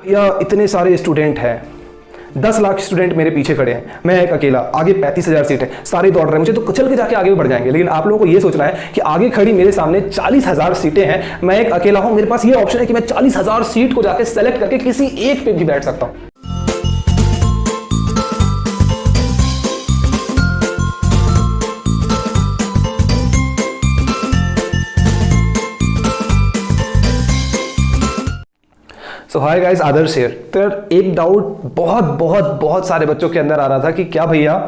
या इतने सारे स्टूडेंट हैं, 10 लाख स्टूडेंट मेरे पीछे खड़े हैं, मैं एक अकेला, आगे 35,000 सीट है, सारे दौड़ रहे हैं, मुझे तो चल के जाके आगे भी बढ़ जाएंगे। लेकिन आप लोगों को ये सोचना है कि आगे खड़ी मेरे सामने 40,000 सीटें हैं, मैं एक अकेला हूं, मेरे पास ये ऑप्शन है कि मैं 40,000 सीट को जाके सेलेक्ट करके किसी एक पे भी बैठ सकता हूं। सो हाय गाइस, आदर्श हियर। तो यार एक डाउट बहुत सारे बच्चों के अंदर आ रहा था कि क्या भैया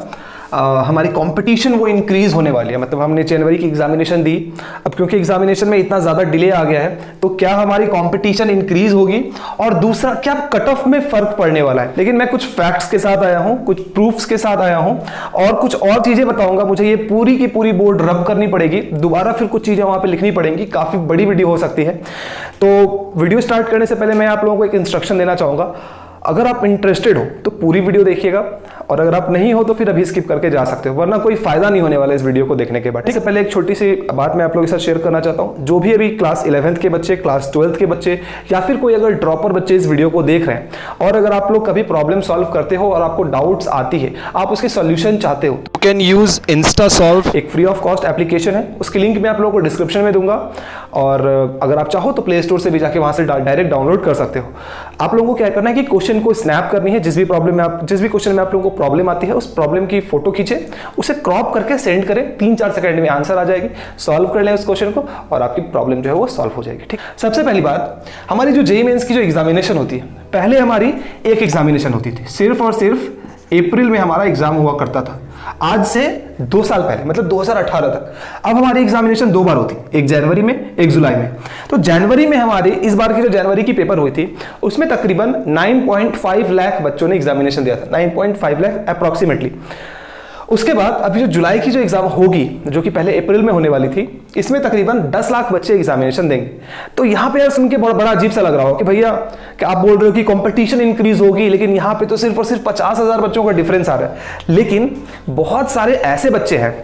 हमारी कंपटीशन वो इंक्रीज होने वाली है। मतलब हमने जनवरी की एग्जामिनेशन दी, अब क्योंकि एग्जामिनेशन में इतना ज़्यादा डिले आ गया है तो क्या हमारी कंपटीशन इंक्रीज होगी, और दूसरा क्या कट ऑफ में फ़र्क पड़ने वाला है। लेकिन मैं कुछ फैक्ट्स के साथ आया हूँ, कुछ प्रूफ्स के साथ आया हूँ और कुछ और चीज़ें बताऊँगा। मुझे ये पूरी की पूरी बोर्ड रब करनी पड़ेगी, दोबारा फिर कुछ चीज़ें वहाँ पर लिखनी पड़ेंगी, काफ़ी बड़ी वीडियो हो सकती है। तो वीडियो स्टार्ट करने से पहले मैं आप लोगों को एक इंस्ट्रक्शन देना चाहूँगा। अगर आप इंटरेस्टेड हो तो पूरी वीडियो देखिएगा, और अगर आप नहीं हो तो फिर अभी स्किप करके जा सकते हो, वरना कोई फायदा नहीं होने वाला इस वीडियो को देखने के बाद। इससे पहले एक छोटी सी बात मैं आप लोगों के साथ शेयर करना चाहता हूं। जो भी अभी क्लास 11th के बच्चे, क्लास 12th के बच्चे, या फिर कोई अगर ड्रॉपर बच्चे इस वीडियो को देख रहे हैं, और अगर आप लोग कभी प्रॉब्लम सॉल्व करते हो और आपको डाउट्स आती है, आप उसके सॉल्यूशन चाहते हो, तो कैन यूज इंस्टासॉल्व, एक फ्री ऑफ कॉस्ट एप्लीकेशन है। उसकी लिंक मैं आप लोगों को डिस्क्रिप्शन में दूंगा, और अगर आप चाहो तो प्ले स्टोर से भी जाके वहां से डायरेक्ट डाउनलोड कर सकते हो। आप लोगों को क्या करना है कि क्वेश्चन को स्नैप करनी है, जिस भी क्वेश्चन में आप लोगों को प्रॉब्लम आती है उस प्रॉब्लम की फोटो खींचे, उसे क्रॉप करके सेंड करें, 3-4 सेकंड में आंसर आ जाएगी, सॉल्व कर लें उस क्वेश्चन को और आपकी प्रॉब्लम जो है वो सॉल्व हो जाएगी। ठीक, सबसे पहली बात, हमारी जो जेईई मेंस की जो एग्जामिनेशन होती है, पहले हमारी एक एग्जामिनेशन होती थी, सिर्फ और सिर्फ अप्रैल में हमारा एग्जाम हुआ करता था। आज से 2 साल पहले, मतलब 2018 तक, अब हमारी एग्जामिनेशन 2 बार होती, एक जनवरी में, एक जुलाई में। तो जनवरी में हमारी इस बार की जो जनवरी की पेपर हुई थी उसमें तकरीबन 9.5 लाख बच्चों ने एग्जामिनेशन दिया था, 9.5 लाख अप्रॉक्सीमेटली। उसके बाद अभी जो जुलाई की जो एग्जाम होगी, जो कि पहले अप्रैल में होने वाली थी, इसमें तकरीबन 10 लाख बच्चे एग्जामिनेशन देंगे। तो यहाँ पे यार सुन के बड़ा अजीब सा लग रहा हो कि भैया कि आप बोल रहे हो कि कंपटीशन इंक्रीज होगी, लेकिन यहाँ पे तो सिर्फ और सिर्फ 50,000 बच्चों का डिफरेंस आ रहा है। लेकिन बहुत सारे ऐसे बच्चे हैं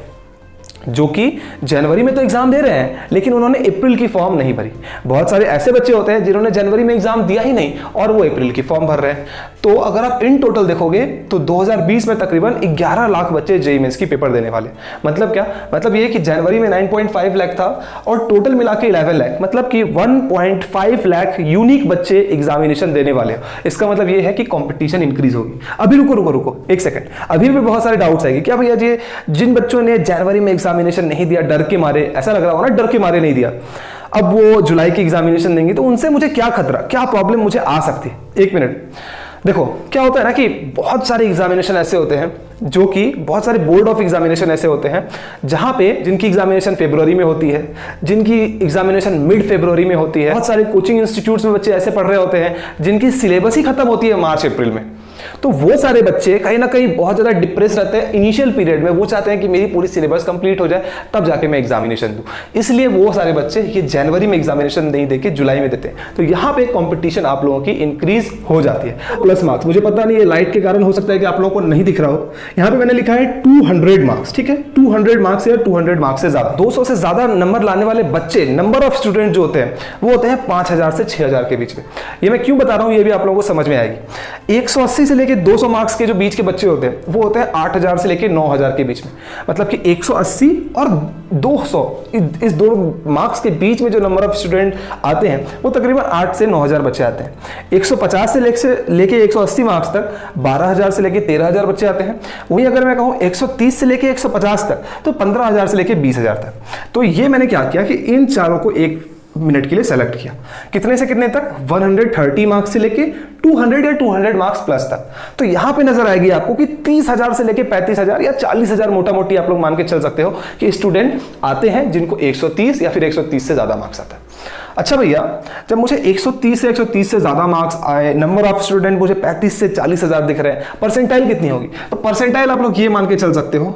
जो कि जनवरी में तो एग्जाम दे रहे हैं लेकिन उन्होंने अप्रैल की फॉर्म नहीं भरी। बहुत सारे ऐसे बच्चे होते हैं जिन्होंने जनवरी में एग्जाम दिया ही नहीं और वो अप्रैल की फॉर्म भर रहे हैं। तो अगर आप इन टोटल देखोगे तो 2020 में तकरीबन 11 लाख बच्चे जेईई मेंस की पेपर देने वाले। मतलब क्या? मतलब ये कि जनवरी में 9.5 लाख था और टोटल मिला के 11 लाख, मतलब कि 1.5 लाख यूनिक बच्चे एग्जामिनेशन देने वाले हैं। इसका मतलब ये है कि कंपटीशन इंक्रीज होगी। अभी रुको एक सेकंड, अभी भी बहुत सारे डाउट्स आएंगे। क्या भैया जी जिन बच्चों ने जनवरी में एग्जामिनेशन नहीं दिया डर के मारे, ऐसा लग रहा हो ना डर के मारे नहीं दिया, अब वो जुलाई की एग्जामिनेशन देंगे तो उनसे मुझे क्या खतरा, क्या प्रॉब्लम मुझे आ सकती है? एक मिनट देखो, क्या होता है ना कि बहुत सारे एग्जामिनेशन ऐसे होते हैं जो कि बहुत सारे बोर्ड ऑफ एग्जामिनेशन ऐसे होते हैं जहां पे जिनकी एग्जामिनेशन फरवरी में होती है, जिनकी एग्जामिनेशन मिड फरवरी में होती है। बहुत सारे कोचिंग इंस्टीट्यूट्स में बच्चे ऐसे पढ़ रहे होते हैं जिनकी सिलेबस ही खत्म होती है मार्च अप्रैल में। तो वो सारे बच्चे कहीं ना कहीं बहुत ज्यादा डिप्रेस रहते हैं इनिशियल पीरियड में। वो चाहते हैं कि मेरी पूरी सिलेबस कंप्लीट हो जाए तब जाके मैं एग्जामिनेशन दूं। इसलिए वो सारे बच्चे ये जनवरी में एग्जामिनेशन नहीं देके जुलाई में देते हैं। तो यहाँ पे कंपटीशन आप लोगों की इंक्रीज हो जाती है। प्लस मार्क्स, मुझे पता नहीं ये लाइट के कारण हो सकता है कि आप लोगों को नहीं दिख रहा हो, यहाँ पे मैंने लिखा है 200 मार्क्स। ठीक है, 200 मार्क्स या 200 मार्क्स से ज्यादा, 200 से ज्यादा नंबर लाने वाले बच्चे, नंबर ऑफ स्टूडेंट जो होते हैं वो होते हैं 5000 से 6000 के बीच में। ये मैं क्यों बता रहा हूँ ये भी आप लोगों को समझ में आएगी। 180 से लेके 200 मार्क्स के जो बीच के बच्चे होते हैं वो होते हैं 8000 से लेके 9000 के बीच में। मतलब कि 180 और 200 इस दो मार्क्स के बीच में जो नंबर ऑफ स्टूडेंट आते हैं वो तकरीबन 8 से 9000 बच्चे आते हैं। 150 से लेके 180 मार्क्स तक 12000 से लेके 13000 बच्चे आते हैं। वहीं अगर मैं कहूं 130 से लेके 150 तक तो 15000 से लेके 20000 तक। तो ये मैंने क्या किया कि इन चारों को 1 मिनट के लिए सेलेक्ट किया। कितने से कितने तक? 130 मार्क्स से लेके 200 या 200 मार्क्स प्लस तक। तो यहां पे नजर आएगी आपको कि 30,000 से लेके 35,000 या 40,000 मोटा मोटी आप लोग मान के चल सकते हो कि स्टूडेंट आते हैं जिनको 130 या फिर 130 से ज्यादा मार्क्स आता है। अच्छा भैया, जब मुझे 130 से ज्यादा मार्क्स आए, नंबर ऑफ स्टूडेंट मुझे 35 से 40,000 दिख रहे हैं, परसेंटाइल कितनी होगी? तो परसेंटाइल आप लोग ये मान के चल सकते हो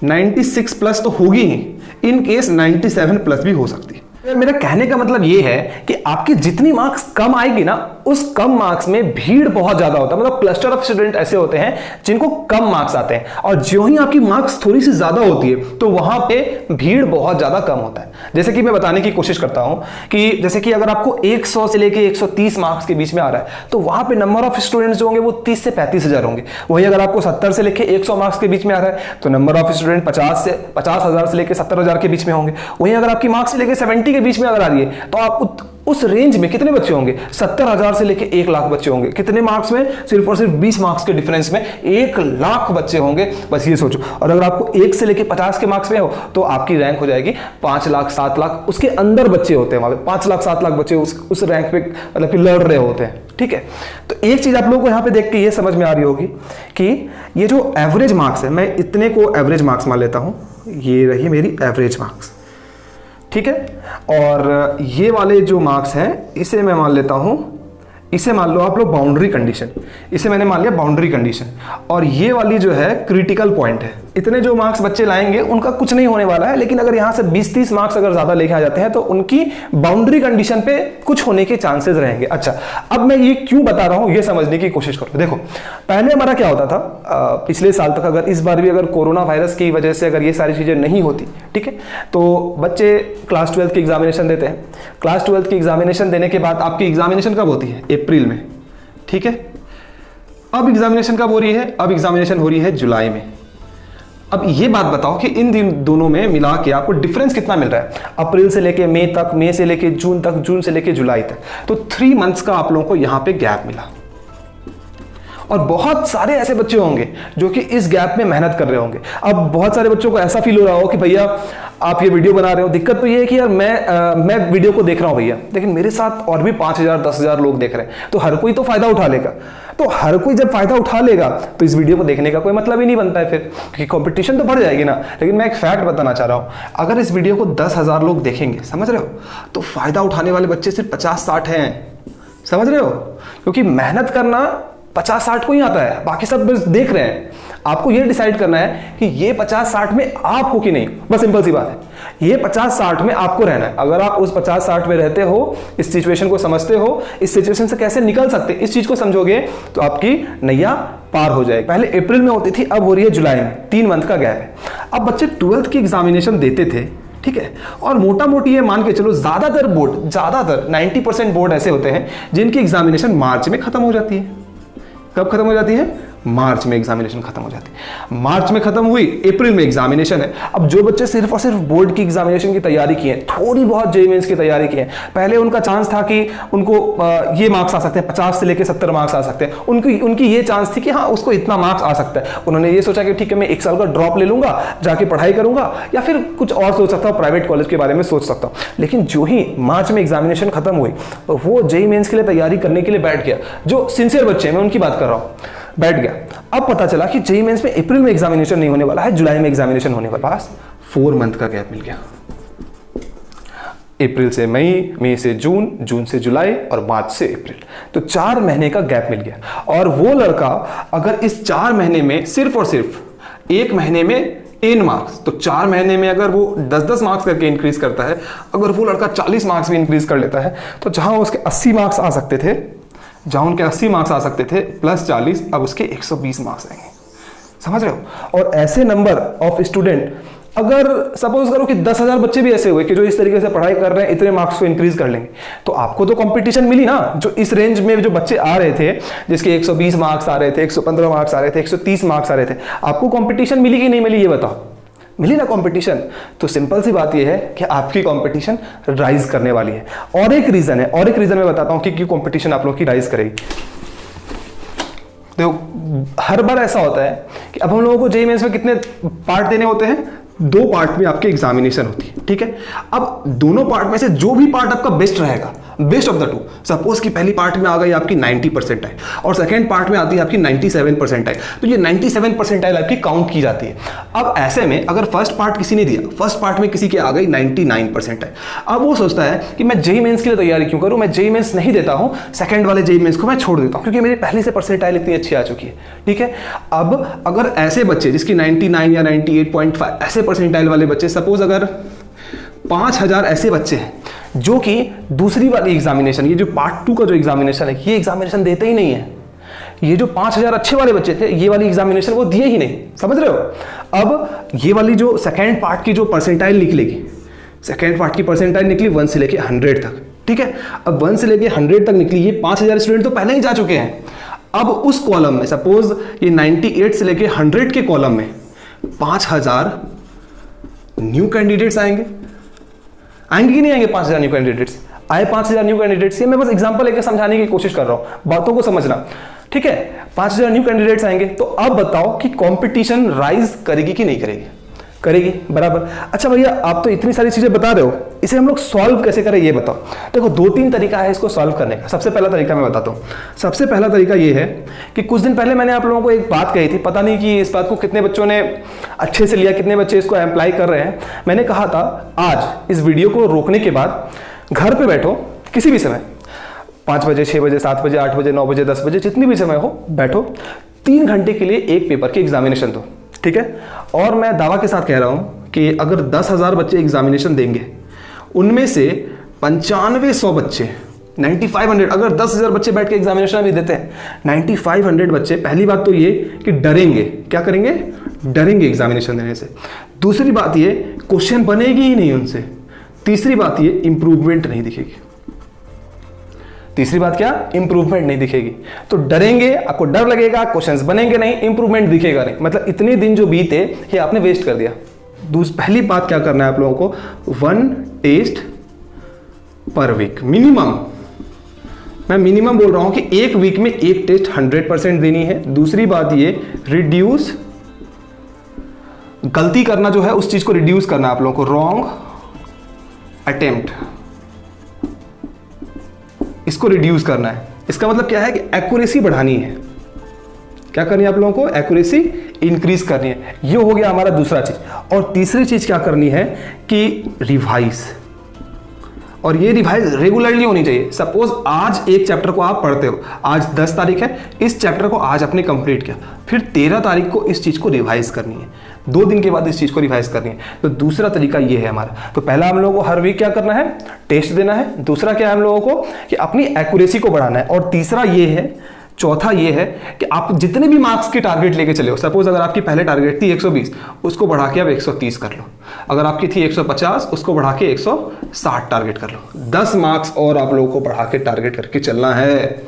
96 प्लस तो होगी ही, इन केस 97 प्लस भी हो सकती है। मेरा कहने का मतलब ये है कि आपकी जितनी मार्क्स कम आएगी ना उस कम मार्क्स में भीड़ बहुत ज्यादा होता है, मतलब क्लस्टर ऑफ स्टूडेंट ऐसे होते हैं जिनको कम मार्क्स आते हैं, और जो ही आपकी मार्क्स थोड़ी सी ज्यादा होती है तो वहां पे भीड़ बहुत ज्यादा कम होता है। जैसे कि मैं बताने की कोशिश करता हूं कि जैसे कि अगर आपको 100 से लेके 130 मार्क्स के बीच में आ रहा है तो वहां पे नंबर ऑफ स्टूडेंट्स जो होंगे वो 30 से 35 हजार होंगे। वही अगर आपको 70 से लेके 100 मार्क्स के बीच में आ रहा है तो नंबर ऑफ स्टूडेंट 50 हजार से लेके 70 हजार के बीच में होंगे। वहीं अगर आपकी मार्क्स से लेके 70 के बीच में अगर आ रही है तो आप उस रेंज में कितने बच्चे होंगे? 70,000 से लेके 1 लाख बच्चे होंगे। कितने मार्क्स में? सिर्फ और सिर्फ 20 मार्क्स के डिफरेंस में 1 लाख बच्चे होंगे, बस ये सोचो। और अगर आपको 1 से लेके 50 के मार्क्स में हो तो आपकी रैंक हो जाएगी 5 लाख 7 लाख, उसके अंदर बच्चे होते हैं वहां पे 5 लाख 7 लाख बच्चे उस रैंक पे मतलब कि लड़ रहे होते हैं। ठीक है, तो एक चीज आप लोगों को यहां पे देख के ये समझ में आ रही होगी कि ये जो एवरेज मार्क्स है, मैं इतने को एवरेज मार्क्स मान लेता हूं, ये रही मेरी एवरेज मार्क्स। ठीक है, और ये वाले जो मार्क्स हैं इसे मैं मान लेता हूं, इसे मान लो आप लोग बाउंड्री कंडीशन, इसे मैंने मान लिया बाउंड्री कंडीशन, और ये वाली जो है क्रिटिकल पॉइंट है। इतने जो मार्क्स बच्चे लाएंगे उनका कुछ नहीं होने वाला है, लेकिन अगर यहां से 20-30 मार्क्स अगर ज्यादा लेके आ जाते हैं तो उनकी बाउंड्री कंडीशन पे कुछ होने के चांसेस रहेंगे। अच्छा, अब मैं ये क्यों बता रहा हूं ये समझने की कोशिश करो। देखो, पहले हमारा क्या होता था, पिछले साल तक, अगर इस बार भी अगर कोरोना वायरस की वजह से अगर ये सारी चीजें नहीं होती, ठीक है, तो बच्चे क्लास 12 की एग्जामिनेशन देते हैं। क्लास 12 की एग्जामिनेशन देने के बाद आपकी एग्जामिनेशन कब होती है? अप्रैल में। ठीक है, अब एग्जामिनेशन कब हो रही है? अब एग्जामिनेशन हो रही है जुलाई में। अब ये बात बताओ कि इन दोनों में मिला के आपको डिफरेंस कितना मिल रहा है? अप्रैल से लेके मई तक, मई से लेके जून तक, जून से लेके जुलाई तक, तो 3 मंथ्स का आप लोगों को यहां पे गैप मिला। और बहुत सारे ऐसे बच्चे होंगे जो कि इस गैप में मेहनत कर रहे होंगे। अब बहुत सारे बच्चों को ऐसा फील हो रहा हो कि भैया आप ये वीडियो बना रहे हो, दिक्कत तो ये है कि यार मैं वीडियो को देख रहा हूं भैया, लेकिन मेरे साथ और भी 5,000 10,000 लोग देख रहे हैं, तो हर कोई तो फायदा उठा लेगा। तो हर कोई जब फायदा उठा लेगा तो इस वीडियो को देखने का कोई मतलब ही नहीं बनता है फिर, क्योंकि कंपटीशन तो बढ़ जाएगी ना। लेकिन मैं एक फैक्ट बताना चाह रहा हूं, अगर इस वीडियो को 10,000 लोग देखेंगे, समझ रहे हो, तो फायदा उठाने वाले बच्चे सिर्फ 50-60 हैं, समझ रहे हो, क्योंकि मेहनत करना 50-60 को ही आता है, बाकी सब बस देख रहे हैं। आपको ये डिसाइड करना है कि ये 50-60 में आप हो कि नहीं, बस सिंपल सी बात है। ये 50-60 में आपको रहना है। अगर आप उस 50-60 में रहते हो, इस सिचुएशन को समझते हो, इस सिचुएशन से कैसे निकल सकते, इस चीज को समझोगे तो आपकी नैया पार हो जाएगी। पहले अप्रैल में होती थी, अब हो रही है जुलाई में, 3 मंथ का गैप है। अब बच्चे 12th की एग्जामिनेशन देते थे, ठीक है, और मोटा मोटी ये मान के चलो ज्यादातर 90% बोर्ड ऐसे होते हैं जिनकी एग्जामिनेशन मार्च में खत्म हो जाती है। कब खत्म हो जाती है? मार्च में एग्जामिनेशन खत्म हो जाती है। मार्च में खत्म हुई, अप्रैल में एग्जामिनेशन है। अब जो बच्चे सिर्फ और सिर्फ बोर्ड की एग्जामिनेशन की तैयारी की है, थोड़ी बहुत जेईई मेंस की तैयारी की है, पहले उनका चांस था कि उनको ये मार्क्स आ सकते हैं, 50 से लेकर 70 मार्क्स आ सकते हैं, उनकी ये चांस थी कि हाँ उसको इतना मार्क्स आ सकता है। उन्होंने ये सोचा कि ठीक है मैं 1 साल का ड्रॉप ले लूंगा, जाके पढ़ाई करूंगा, या फिर कुछ और सोच सकता हूँ, प्राइवेट कॉलेज के बारे में सोच सकता हूँ। लेकिन जो ही मार्च में एग्जामिनेशन खत्म हुई, वो जेईई मेंस के लिए तैयारी करने के लिए बैठ गया। जो सिंसियर बच्चे हैं, मैं उनकी बात कर रहा हूँ, बैठ गया। अब पता चला कि जेईई मेंस में अप्रैल में एग्जामिनेशन नहीं होने वाला है, जुलाई में एग्जामिनेशन होने वाला है। बस 4 मंथ का गैप मिल गया। अप्रैल से मई, मई से जून, जून से जुलाई और मार्च से अप्रैल, तो 4 महीने का गैप मिल गया। और वो लड़का अगर इस 4 महीने में सिर्फ और सिर्फ 1 महीने में 10 मार्क्स, तो 4 महीने में अगर वो 10-10 मार्क्स करके इंक्रीज करता है, अगर वो लड़का 40 मार्क्स भी इंक्रीज कर लेता है, तो जहां उसके 80 मार्क्स आ सकते थे, जहां उनके 80 मार्क्स आ सकते थे प्लस 40, अब उसके 120 मार्क्स आएंगे। समझ रहे हो? और ऐसे नंबर ऑफ स्टूडेंट, अगर सपोज करो कि 10,000 बच्चे भी ऐसे हुए कि जो इस तरीके से पढ़ाई कर रहे हैं, इतने मार्क्स को इंक्रीज कर लेंगे, तो आपको तो कंपटीशन मिली ना। जो इस रेंज में जो बच्चे आ रहे थे, जिसके 120 मार्क्स आ रहे थे, 115 मार्क्स आ रहे थे, 130 मार्क्स आ रहे थे, आपको कंपटीशन मिली कि नहीं मिली ये बताओ? मिली ना कंपटीशन। तो सिंपल सी बात यह है कि आपकी कंपटीशन राइज करने वाली है। और एक रीजन है, और एक रीजन मैं बताता हूं कि क्यों कंपटीशन आप लोगों की राइज करेगी। देखो, हर बार ऐसा होता है कि अब हम लोगों को जेईई मेंस में कितने पार्ट देने होते हैं? 2 पार्ट में आपकी एग्जामिनेशन होती है, ठीक है। अब दोनों पार्ट में से जो भी पार्ट आपका बेस्ट रहेगा, बेस्ट ऑफ द 2, सपोज कि पहली पार्ट में आ गई आपकी 90 परसेंटाइल और सेकंड पार्ट में आती है आपकी 97 परसेंटाइल, तो ये 97 परसेंटाइल आपकी काउंट की जाती है। अब ऐसे में अगर फर्स्ट पार्ट किसी ने दिया, फर्स्ट पार्ट में किसी के आ गई 99 परसेंटाइल, अब वो सोचता है कि मैं जेईई मेंस के लिए तैयारी क्यों करूं, मैं जेईई मेंस नहीं देता हूं, सेकंड वाले जेईई मेंस को मैं छोड़ देता हूं, क्योंकि मेरी पहले से परसेंटाइल इतनी अच्छी आ चुकी है, ठीक है। अब अगर ऐसे बच्चे जिसकी 99 या 98.5 ऐसे परसेंटाइल वाले बच्चे, सपोज अगर 5,000 ऐसे बच्चे हैं जो कि दूसरी वाली एग्जामिनेशन, ये जो पार्ट 2 का जो एग्जामिनेशन है, ये एग्जामिनेशन देते ही नहीं है। ये जो 5000 अच्छे वाले बच्चे थे, ये वाली एग्जामिनेशन वो दिए ही नहीं, समझ रहे हो। अब ये वाली जो सेकेंड पार्ट की जो परसेंटाइल निकलेगी, सेकेंड पार्ट की परसेंटाइल निकली 1 से लेके 100 तक, ठीक है। अब 1 से लेके 100 तक निकली, ये 5000 स्टूडेंट तो पहले ही जा चुके हैं। अब उस कॉलम में सपोज ये 98 से लेके 100 के कॉलम में 5000 न्यू कैंडिडेट्स आएंगे कि नहीं आएंगे? 5000 न्यू कैंडिडेट्स आए, 5000 न्यू कैंडिडेट्स। ये मैं बस एग्जांपल लेकर समझाने की कोशिश कर रहा हूं, बातों को समझना, ठीक है। 5000 न्यू कैंडिडेट्स आएंगे, तो अब बताओ कि कंपटीशन राइज करेगी कि नहीं करेगी? करेगी, बराबर। अच्छा भैया, आप तो इतनी सारी चीजें बता रहे हो, इसे हम लोग सॉल्व कैसे करें ये बताओ। देखो 2-3 तरीका है इसको सॉल्व करने का। सबसे पहला तरीका मैं बताता हूँ। सबसे पहला तरीका ये है कि कुछ दिन पहले मैंने आप लोगों को एक बात कही थी, पता नहीं कि इस बात को कितने बच्चों ने अच्छे से लिया, कितने बच्चे इसको अप्लाई कर रहे हैं। मैंने कहा था आज इस वीडियो को रोकने के बाद घर पे बैठो, किसी भी समय 5 बजे, 6 बजे, 7 बजे, 8 बजे, 9 बजे, 10 बजे, जितनी भी समय हो बैठो, 3 घंटे के लिए एक पेपर की एग्जामिनेशन दो, ठीक है। और मैं दावा के साथ कह रहा हूं कि अगर 10,000 बच्चे एग्जामिनेशन देंगे, उनमें से 9500 बच्चे, 9500, अगर 10,000 बच्चे बैठ के एग्जामिनेशन भी देते हैं, 9500 बच्चे, पहली बात तो ये कि डरेंगे। क्या करेंगे? डरेंगे एग्जामिनेशन देने से। दूसरी बात ये, क्वेश्चन बनेगी ही नहीं उनसे। तीसरी बात ये, इंप्रूवमेंट नहीं दिखेगी। तीसरी बात क्या? इंप्रूवमेंट नहीं दिखेगी। तो डरेंगे, आपको डर लगेगा, क्वेश्चंस बनेंगे नहीं, इंप्रूवमेंट दिखेगा नहीं, मतलब इतने दिन जो बीते ये आपने वेस्ट कर दिया। पहली बात क्या करना है आप लोगों को, 1 टेस्ट पर वीक मिनिमम। मैं मिनिमम बोल रहा हूं कि एक वीक में एक टेस्ट 100% देनी है। दूसरी बात ये, रिड्यूस, गलती करना जो है उस चीज को रिड्यूस करना है आप लोगों को, रॉन्ग अटेम्प्ट, इसको रिड्यूस करना है। इसका मतलब क्या है कि एक्यूरेसी बढ़ानी है। क्या करनी है आप लोगों को? एक्यूरेसी इंक्रीज करनी है। ये हो गया हमारा दूसरा चीज। और तीसरी चीज क्या करनी है कि रिवाइज, और ये रिवाइज रेगुलरली होनी चाहिए। सपोज आज एक चैप्टर को आप पढ़ते हो, आज 10 तारीख है, इस चैप्टर को आज आपने कंप्लीट किया, फिर 13 तारीख को इस चीज को रिवाइज करनी है, 2 दिन के बाद इस चीज को रिवाइज करनी है। तो दूसरा तरीका ये है हमारा। तो पहला हम लोगों को हर वीक क्या करना है? टेस्ट देना है। दूसरा क्या है हम लोगों को कि अपनी एक्यूरेसी को बढ़ाना है। और तीसरा ये है, चौथा ये है कि आप जितने भी मार्क्स की टारगेट लेके चले हो, सपोज अगर आपकी पहले टारगेट थी 120, उसको बढ़ा के अब 130 कर लो। अगर आपकी थी 150, उसको बढ़ा के 160 टारगेट कर लो। 10 मार्क्स और आप लोगों को बढ़ा के टारगेट करके चलना है।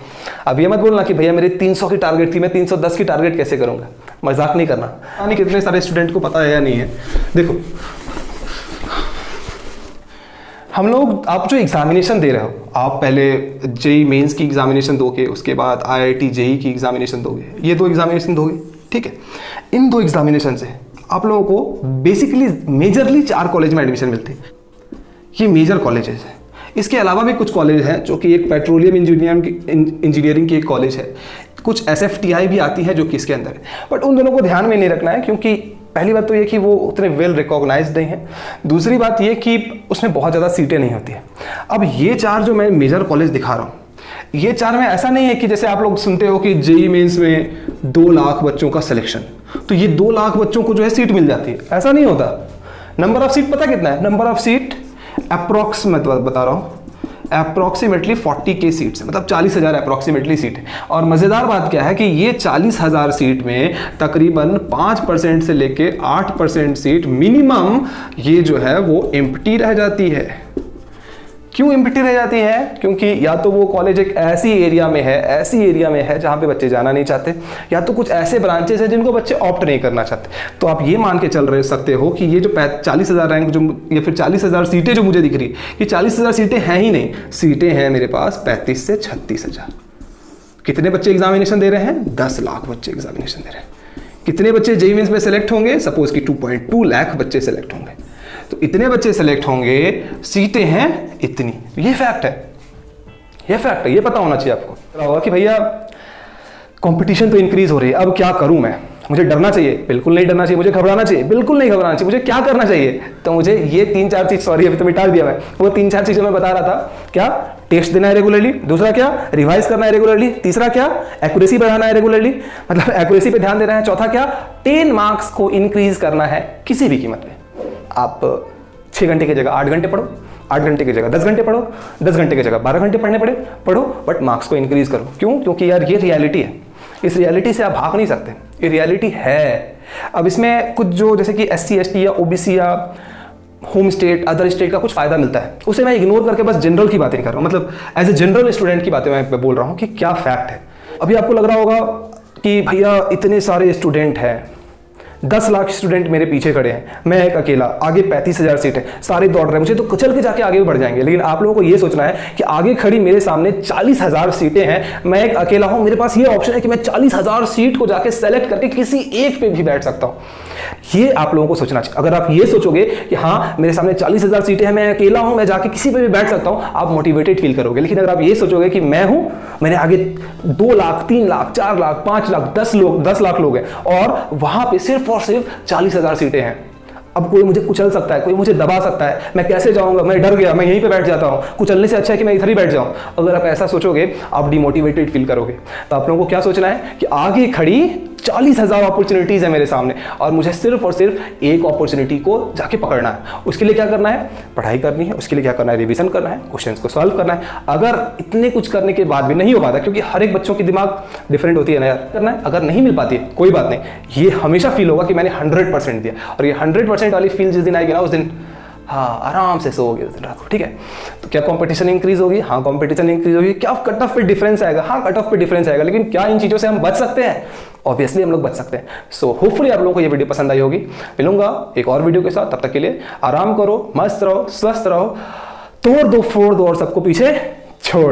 अब ये मत बोलना कि भैया मेरी 300 की टारगेट थी, मैं 310 की टारगेट कैसे करूंगा। मजाक नहीं करना। यानी कितने सारे स्टूडेंट को पता है या नहीं है। देखो हम लोग, आप जो एग्जामिनेशन दे रहे हो, आप पहले जेई मेंस की एग्जामिनेशन दोगे, उसके बाद आईआईटी जेई की एग्जामिनेशन दोगे, ये 2 एग्जामिनेशन दोगे, ठीक है। इन 2 एग्जामिनेशन से आप लोगों को बेसिकली मेजरली 4 कॉलेज में एडमिशन मिलती है। ये मेजर कॉलेजेस हैं। इसके अलावा भी कुछ कॉलेज हैं, जो कि एक पेट्रोलियम इंजीनियरिंग की एक कॉलेज है, कुछ एसएफटीआई भी आती है जो कि इसके अंदर है। बट उन दोनों को ध्यान में नहीं रखना है, क्योंकि पहली बात तो ये कि वो उतने वेल रिकॉग्नाइज्ड नहीं है। दूसरी बात ये कि उसमें बहुत ज़्यादा सीटें नहीं होती है। अब ये 4 जो मैं मेजर कॉलेज दिखा रहा हूँ, ये 4 में ऐसा नहीं है कि जैसे आप लोग सुनते हो कि जेई मेंस में 2 लाख बच्चों का सिलेक्शन, तो ये 2 लाख बच्चों को जो है सीट मिल जाती है, ऐसा नहीं होता। नंबर ऑफ सीट पता कितना है? नंबर ऑफ सीट अप्रॉक्सीमेट बता रहा हूँ, अप्रॉक्सीमेटली 40K सीट्स, मतलब 40,000 अप्रॉक्सीमेटली सीट है। और मज़ेदार बात क्या है कि ये 40,000 सीट में तकरीबन 5% से लेके 8% सीट मिनिमम ये जो है वो एम्प्टी रह जाती है। क्यों एम्प्टी रह जाती है? क्योंकि या तो वो कॉलेज एक ऐसी एरिया में है जहाँ पे बच्चे जाना नहीं चाहते, या तो कुछ ऐसे ब्रांचेस हैं जिनको बच्चे ऑप्ट नहीं करना चाहते। तो आप ये मान के चल रहे सकते हो कि ये जो 40,000 रैंक जो, या फिर 40,000 सीटें जो मुझे दिख रही है, ये 40,000 सीटें हैं ही नहीं, सीटें हैं मेरे पास 35 से 36,000। कितने बच्चे एग्जामिनेशन दे रहे हैं? 10 लाख बच्चे एग्जामिनेशन दे रहे हैं। कितने बच्चे जेईई मेंस में सेलेक्ट होंगे? सपोज कि 2.2 लाख बच्चे सेलेक्ट होंगे। तो इतने बच्चे सेलेक्ट होंगे, सीटें हैं इतनी। ये फैक्ट है, ये पता होना चाहिए आपको। होगा कि भैया कंपटीशन तो इंक्रीज हो रही है, अब क्या करूं मैं? मुझे डरना चाहिए? बिल्कुल नहीं डरना चाहिए। मुझे घबराना चाहिए? बिल्कुल नहीं घबराना चाहिए। मुझे क्या करना चाहिए? तो मुझे ये 3-4 चीज, सॉरी अभी तो मिटा दिया मैं, वो 3-4 चीजें मैं बता रहा था। क्या? टेस्ट देना है रेगुलरली। दूसरा क्या? रिवाइज करना है रेगुलरली। तीसरा क्या? एक्यूरेसी बढ़ाना है रेगुलरली, मतलब एक्यूरेसी पे ध्यान देना है। चौथा क्या? 10 मार्क्स को इंक्रीज करना है किसी भी कीमत पे। आप 6 घंटे की जगह 8 घंटे पढ़ो, 8 घंटे की जगह 10 घंटे पढ़ो, 10 घंटे की जगह 12 घंटे पढ़ने पढ़ो, बट मार्क्स को इंक्रीज करो। क्यों? क्योंकि यार ये रियलिटी है, इस रियलिटी से आप भाग नहीं सकते, ये रियलिटी है। अब इसमें कुछ जो जैसे कि SC ST या OBC या होम स्टेट, अदर स्टेट का कुछ फायदा मिलता है, उसे मैं इग्नोर करके बस जनरल की बातें नहीं कर रहा हूँ, मतलब एज ए जनरल स्टूडेंट की बातें मैं बोल रहा हूँ कि क्या फैक्ट है। अभी आपको लग रहा होगा कि भैया इतने सारे स्टूडेंट हैं, 10 लाख स्टूडेंट मेरे पीछे खड़े हैं, मैं एक अकेला, आगे 35,000 सीट है, सारे दौड़ रहे हैं, मुझे तो कुचल के जाके आगे भी बढ़ जाएंगे। लेकिन आप लोगों को ये सोचना है कि आगे खड़ी मेरे सामने 40,000 सीटें हैं, मैं एक अकेला हूं, मेरे पास ये ऑप्शन है कि मैं 40,000 सीट को जाके सेलेक्ट करके किसी एक पे भी बैठ सकता हूं। ये आप लोगों को सोचना चाहिए। अगर आप ये सोचोगे कि हाँ मेरे सामने 40,000 सीटें हैं, मैं अकेला हूं, मैं जाके किसी पे भी बैठ सकता हूं, आप मोटिवेटेड फील करोगे। लेकिन अगर आप ये सोचोगे कि मैं हूं, मेरे आगे 2 लाख, 3 लाख, 4 लाख, 5 लाख, 10 लाख लोग हैं और वहां पे सिर्फ और सिर्फ 40,000 सीटें हैं, अब कोई मुझे कुचल सकता है, कोई मुझे दबा सकता है, मैं कैसे जाऊंगा, मैं डर गया, मैं यहीं पे बैठ जाता हूं, कुचलने से अच्छा है कि मैं इधर ही बैठ जाऊं। अगर आप ऐसा सोचोगे आप डिमोटिवेटेड फील करोगे। तो आप लोगों को क्या सोचना है कि आगे खड़ी 40,000 अपॉर्चुनिटीज है मेरे सामने और मुझे सिर्फ और सिर्फ एक अपॉर्चुनिटी को जाके पकड़ना है। उसके लिए क्या करना है? पढ़ाई करनी है। उसके लिए क्या करना है? रिवीजन करना है, क्वेश्चंस को सॉल्व करना है। अगर इतने कुछ करने के बाद भी नहीं हो पाता, क्योंकि हर एक बच्चों की दिमाग डिफरेंट होती है ना यार, करना है। अगर नहीं मिल पाती है कोई बात नहीं, ये हमेशा फील होगा कि मैंने 100% दिया, और ये 100% वाली फील जिस दिन आएगी ना, उस दिन हाँ आराम से सोओगे उस दिन रात को। ठीक है, तो क्या कंपटीशन इंक्रीज होगी? हाँ कंपटीशन इंक्रीज होगी। क्या कट ऑफ पे डिफरेंस आएगा? हाँ कट ऑफ पे डिफरेंस आएगा। लेकिन क्या इन चीज़ों से हम बच सकते हैं? ऑब्वियसली हम लोग बच सकते हैं। सो होपफुली आप लोगों को ये वीडियो पसंद आई होगी। मिलूंगा एक और वीडियो के साथ, तब तक के लिए आराम करो, मस्त रहो, स्वस्थ रहो, तोड़ दो, फोड़ दो और सबको पीछे छोड़ दो।